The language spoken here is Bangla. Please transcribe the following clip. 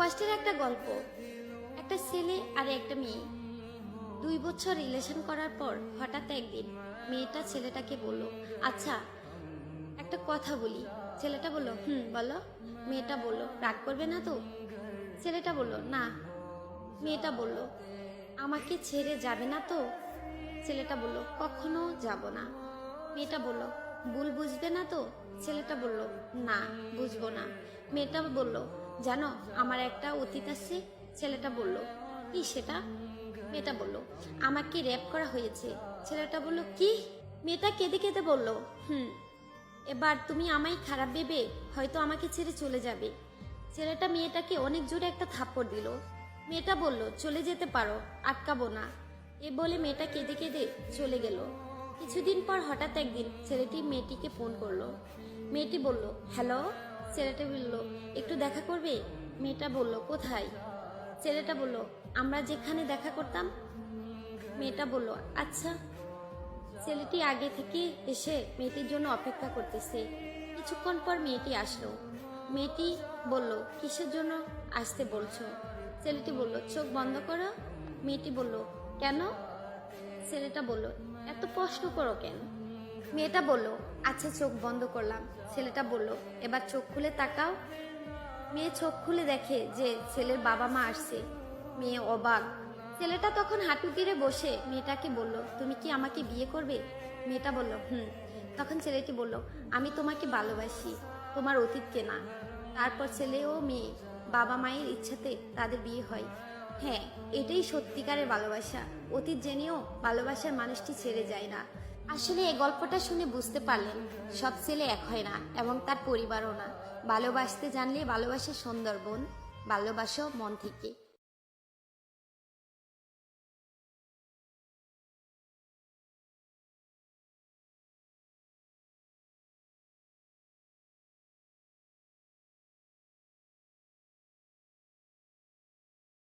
কষ্টের একটা গল্প। একটা ছেলে আর একটা মেয়ে 2 বছর রিলেশন করার পর হঠাৎ একদিন মেয়েটা ছেলেটাকে বলল, আচ্ছা একটা কথা বলি। ছেলেটা বলল, বলো। মেয়েটা বলল, রাগ করবে না তো? ছেলেটা বলল, না। মেয়েটা বলল, আমাকে ছেড়ে যাবে না তো? ছেলেটা বলল, কখনো যাব না। মেয়েটা বলল, ভুল বুঝবে না তো? ছেলেটা বলল, না, বুঝবো না। মেয়েটা বলল, জানো আমার একটা অতীত আছে। ছেলেটা বলল, কি সেটা? মেয়েটা বলল, আমাকে রেপ করা হয়েছে। ছেলেটা বলল, কি? মেয়েটা কেঁদে কেঁদে বলল, এবার তুমি আমায় খারাপ ভেবে হয়তো আমাকে ছেড়ে চলে যাবে। ছেলেটা মেয়েটাকে অনেক জোরে একটা থাপ্পড় দিল। মেয়েটা বলল, চলে যেতে পারো, আটকাবো না। এ বলে মেয়েটা কেঁদে কেঁদে চলে গেল। কিছুদিন পর হঠাৎ একদিন ছেলেটি মেয়েটিকে ফোন করলো। মেয়েটি বলল, হ্যালো। ছেলেটা বলল, একটু দেখা করবে? মেয়েটা বলল, কোথায়? ছেলেটা বলল, আমরা যেখানে দেখা করতাম। মেয়েটা বলল, আচ্ছা। ছেলেটি আগে থেকে এসে মেয়েটির জন্য অপেক্ষা করতেছে। কিছুক্ষণ পর মেয়েটি আসলো। মেয়েটি বলল, কিসের জন্য আসতে বলছো? ছেলেটি বলল, চোখ বন্ধ করো। মেয়েটি বলল, কেন? ছেলেটা বলল, এত প্রশ্ন করো কেন? মেয়েটা বলল, আচ্ছা চোখ বন্ধ করলাম। ছেলেটা বলল, এবার চোখ খুলে তাকাও। মেয়ে চোখ খুলে দেখে যে ছেলের বাবা মা আসছে। মেয়ে অবাক। ছেলেটা তখন হাঁটু গেড়ে বসে মেয়েটাকে বলল, তুমি কি আমাকে বিয়ে করবে? মেয়েটা বলল, তখন ছেলেটি বলল, আমি তোমাকে ভালোবাসি, তোমার অতীতকে না। তারপর ছেলে ও মেয়ে বাবা মায়ের ইচ্ছাতে তাদের বিয়ে হয়। হ্যাঁ, এটাই সত্যিকারের ভালোবাসা। অতীত জেনেও ভালোবাসার মানুষটি ছেড়ে যায় না। আসলে এই গল্পটা শুনে বুঝতে পারলেন, সব ছেলে এক হয় না এবং তার পরিবারও না। ভালোবাসতে জানলে ভালোবাসা সুন্দরবন, ভালোবাসো মন থেকে।